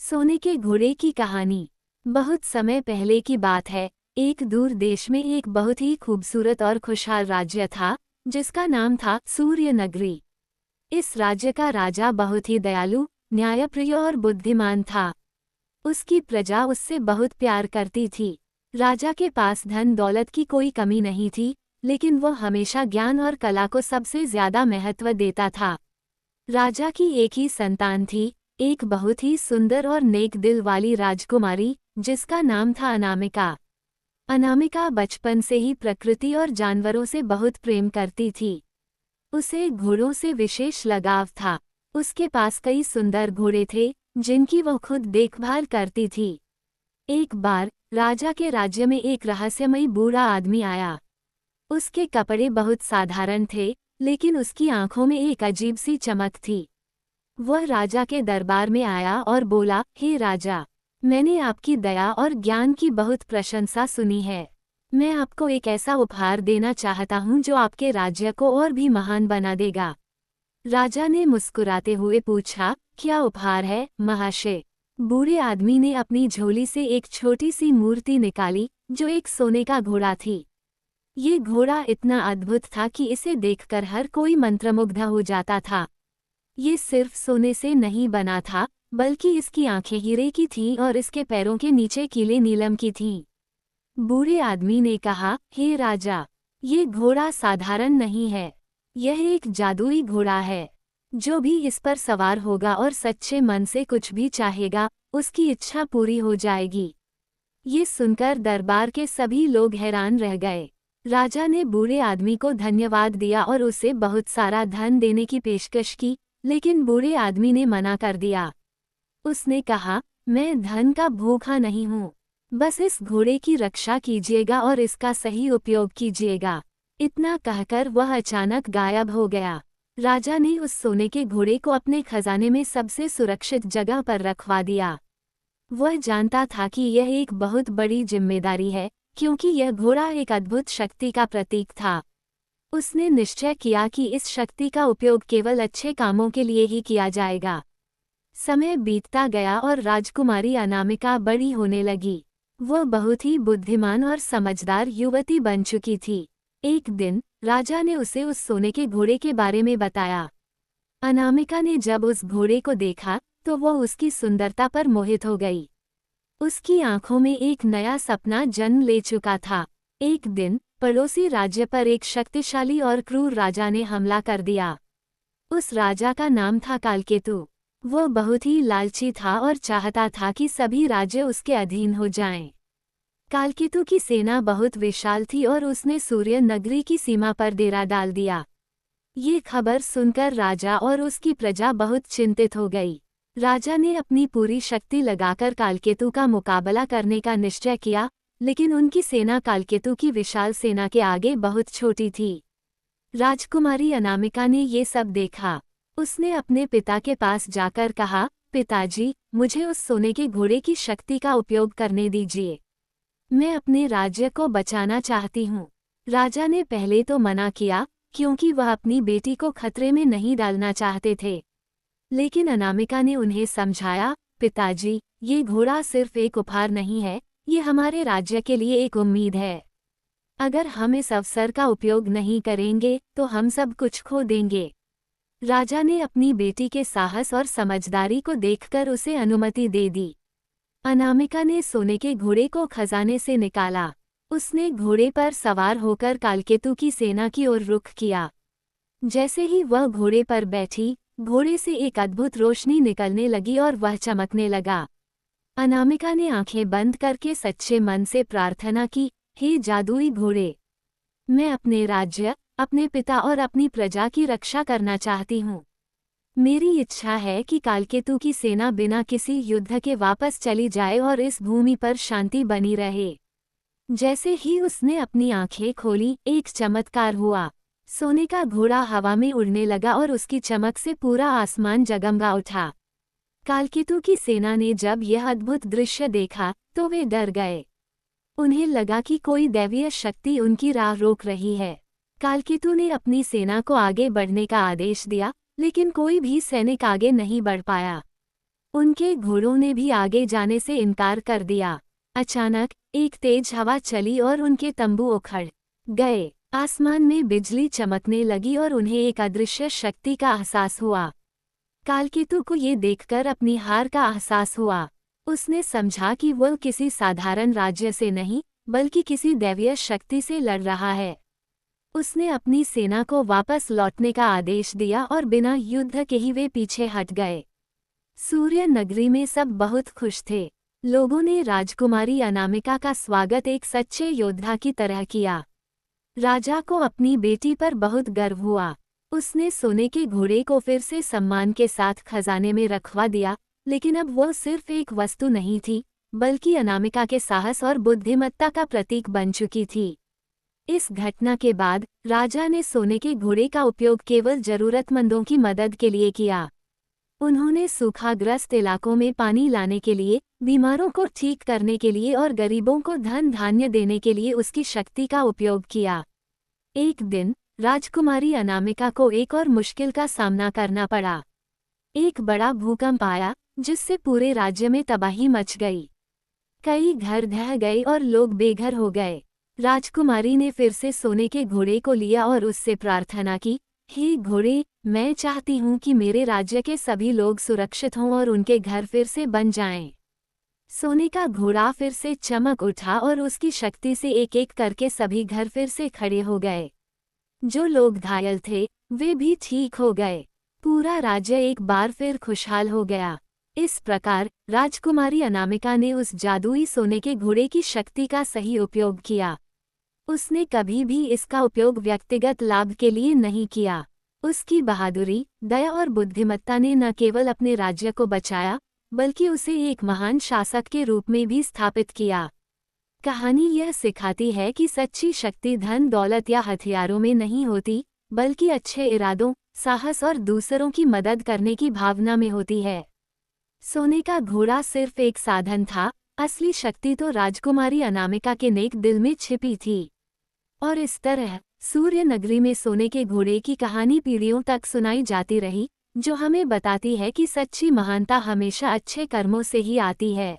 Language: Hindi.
सोने के घोड़े की कहानी। बहुत समय पहले की बात है। एक दूर देश में एक बहुत ही खूबसूरत और खुशहाल राज्य था, जिसका नाम था सूर्य नगरी। इस राज्य का राजा बहुत ही दयालु, न्यायप्रिय और बुद्धिमान था। उसकी प्रजा उससे बहुत प्यार करती थी। राजा के पास धन दौलत की कोई कमी नहीं थी, लेकिन वह हमेशा ज्ञान और कला को सबसे ज्यादा महत्व देता था। राजा की एक ही संतान थी, एक बहुत ही सुंदर और नेक दिल वाली राजकुमारी, जिसका नाम था अनामिका। अनामिका बचपन से ही प्रकृति और जानवरों से बहुत प्रेम करती थी। उसे घोड़ों से विशेष लगाव था। उसके पास कई सुंदर घोड़े थे, जिनकी वह खुद देखभाल करती थी। एक बार राजा के राज्य में एक रहस्यमयी बूढ़ा आदमी आया। उसके कपड़े बहुत साधारण थे, लेकिन उसकी आंखों में एक अजीब सी चमक थी। वह राजा के दरबार में आया और बोला, हे राजा, मैंने आपकी दया और ज्ञान की बहुत प्रशंसा सुनी है। मैं आपको एक ऐसा उपहार देना चाहता हूँ जो आपके राज्य को और भी महान बना देगा। राजा ने मुस्कुराते हुए पूछा, क्या उपहार है महाशय? बूढ़े आदमी ने अपनी झोली से एक छोटी सी मूर्ति निकाली, जो एक सोने का घोड़ा थी। ये घोड़ा इतना अद्भुत था कि इसे देखकर हर कोई मंत्रमुग्ध हो जाता था। ये सिर्फ सोने से नहीं बना था, बल्कि इसकी आंखें हीरे की थीं और इसके पैरों के नीचे कीलें नीलम की थीं। बूढ़े आदमी ने कहा, हे राजा, ये घोड़ा साधारण नहीं है। यह एक जादुई घोड़ा है। जो भी इस पर सवार होगा और सच्चे मन से कुछ भी चाहेगा, उसकी इच्छा पूरी हो जाएगी। ये सुनकर दरबार के सभी लोग हैरान रह गए। राजा ने बूढ़े आदमी को धन्यवाद दिया और उसे बहुत सारा धन देने की पेशकश की, लेकिन बूढ़े आदमी ने मना कर दिया। उसने कहा, मैं धन का भूखा नहीं हूँ, बस इस घोड़े की रक्षा कीजिएगा और इसका सही उपयोग कीजिएगा। इतना कहकर वह अचानक गायब हो गया। राजा ने उस सोने के घोड़े को अपने खजाने में सबसे सुरक्षित जगह पर रखवा दिया। वह जानता था कि यह एक बहुत बड़ी जिम्मेदारी है, क्योंकि यह घोड़ा एक अद्भुत शक्ति का प्रतीक था। उसने निश्चय किया कि इस शक्ति का उपयोग केवल अच्छे कामों के लिए ही किया जाएगा। समय बीतता गया और राजकुमारी अनामिका बड़ी होने लगी। वह बहुत ही बुद्धिमान और समझदार युवती बन चुकी थी। एक दिन राजा ने उसे उस सोने के घोड़े के बारे में बताया। अनामिका ने जब उस घोड़े को देखा, तो वह उसकी सुंदरता पर मोहित हो गई। उसकी आंखों में एक नया सपना जन्म ले चुका था। एक दिन पड़ोसी राज्य पर एक शक्तिशाली और क्रूर राजा ने हमला कर दिया। उस राजा का नाम था कालकेतु। वह बहुत ही लालची था और चाहता था कि सभी राज्य उसके अधीन हो जाएं। कालकेतु की सेना बहुत विशाल थी और उसने सूर्य नगरी की सीमा पर डेरा डाल दिया। ये खबर सुनकर राजा और उसकी प्रजा बहुत चिंतित हो गई। राजा ने अपनी पूरी शक्ति लगाकर कालकेतु का मुकाबला करने का निश्चय किया, लेकिन उनकी सेना कालकेतु की विशाल सेना के आगे बहुत छोटी थी। राजकुमारी अनामिका ने ये सब देखा। उसने अपने पिता के पास जाकर कहा, पिताजी, मुझे उस सोने के घोड़े की शक्ति का उपयोग करने दीजिए। मैं अपने राज्य को बचाना चाहती हूँ। राजा ने पहले तो मना किया, क्योंकि वह अपनी बेटी को खतरे में नहीं डालना चाहते थे। लेकिन अनामिका ने उन्हें समझाया, पिताजी, ये घोड़ा सिर्फ एक उपहार नहीं है, ये हमारे राज्य के लिए एक उम्मीद है। अगर हम इस अवसर का उपयोग नहीं करेंगे, तो हम सब कुछ खो देंगे। राजा ने अपनी बेटी के साहस और समझदारी को देखकर उसे अनुमति दे दी। अनामिका ने सोने के घोड़े को खजाने से निकाला। उसने घोड़े पर सवार होकर कालकेतु की सेना की ओर रुख किया। जैसे ही वह घोड़े पर बैठी, घोड़े से एक अद्भुत रोशनी निकलने लगी और वह चमकने लगा। अनामिका ने आंखें बंद करके सच्चे मन से प्रार्थना की, हे जादुई घोड़े, मैं अपने राज्य, अपने पिता और अपनी प्रजा की रक्षा करना चाहती हूँ। मेरी इच्छा है कि कालकेतु की सेना बिना किसी युद्ध के वापस चली जाए और इस भूमि पर शांति बनी रहे। जैसे ही उसने अपनी आंखें खोली, एक चमत्कार हुआ। सोने का घोड़ा हवा में उड़ने लगा और उसकी चमक से पूरा आसमान जगमगा उठा। कालकेतु की सेना ने जब यह अद्भुत दृश्य देखा, तो वे डर गए। उन्हें लगा कि कोई दैवीय शक्ति उनकी राह रोक रही है। कालकेतु ने अपनी सेना को आगे बढ़ने का आदेश दिया, लेकिन कोई भी सैनिक आगे नहीं बढ़ पाया। उनके घोड़ों ने भी आगे जाने से इनकार कर दिया। अचानक एक तेज हवा चली और उनके तंबू उखड़ गए। आसमान में बिजली चमकने लगी और उन्हें एक अदृश्य शक्ति का एहसास हुआ। कालकेतु को ये देखकर अपनी हार का एहसास हुआ। उसने समझा कि वह किसी साधारण राज्य से नहीं, बल्कि किसी दैवीय शक्ति से लड़ रहा है। उसने अपनी सेना को वापस लौटने का आदेश दिया और बिना युद्ध के ही वे पीछे हट गए। सूर्य नगरी में सब बहुत खुश थे। लोगों ने राजकुमारी अनामिका का स्वागत एक सच्चे योद्धा की तरह किया। राजा को अपनी बेटी पर बहुत गर्व हुआ। उसने सोने के घोड़े को फिर से सम्मान के साथ खजाने में रखवा दिया, लेकिन अब वह सिर्फ एक वस्तु नहीं थी, बल्कि अनामिका के साहस और बुद्धिमत्ता का प्रतीक बन चुकी थी। इस घटना के बाद राजा ने सोने के घोड़े का उपयोग केवल जरूरतमंदों की मदद के लिए किया। उन्होंने सूखाग्रस्त इलाकों में पानी लाने के लिए, बीमारों को ठीक करने के लिए और गरीबों को धन धान्य देने के लिए उसकी शक्ति का उपयोग किया। एक दिन राजकुमारी अनामिका को एक और मुश्किल का सामना करना पड़ा। एक बड़ा भूकंप आया, जिससे पूरे राज्य में तबाही मच गई। कई घर ढह गए और लोग बेघर हो गए। राजकुमारी ने फिर से सोने के घोड़े को लिया और उससे प्रार्थना की, हे घोड़े, मैं चाहती हूँ कि मेरे राज्य के सभी लोग सुरक्षित हों और उनके घर फिर से बन जाएं। सोने का घोड़ा फिर से चमक उठा और उसकी शक्ति से एक एक करके सभी घर फिर से खड़े हो गए। जो लोग घायल थे, वे भी ठीक हो गए। पूरा राज्य एक बार फिर खुशहाल हो गया। इस प्रकार राजकुमारी अनामिका ने उस जादुई सोने के घोड़े की शक्ति का सही उपयोग किया। उसने कभी भी इसका उपयोग व्यक्तिगत लाभ के लिए नहीं किया। उसकी बहादुरी, दया और बुद्धिमत्ता ने न केवल अपने राज्य को बचाया, बल्कि उसे एक महान शासक के रूप में भी स्थापित किया। कहानी यह सिखाती है कि सच्ची शक्ति धन दौलत या हथियारों में नहीं होती, बल्कि अच्छे इरादों, साहस और दूसरों की मदद करने की भावना में होती है। सोने का घोड़ा सिर्फ एक साधन था, असली शक्ति तो राजकुमारी अनामिका के नेक दिल में छिपी थी। और इस तरह सूर्य नगरी में सोने के घोड़े की कहानी पीढ़ियों तक सुनाई जाती रही, जो हमें बताती है कि सच्ची महानता हमेशा अच्छे कर्मों से ही आती है।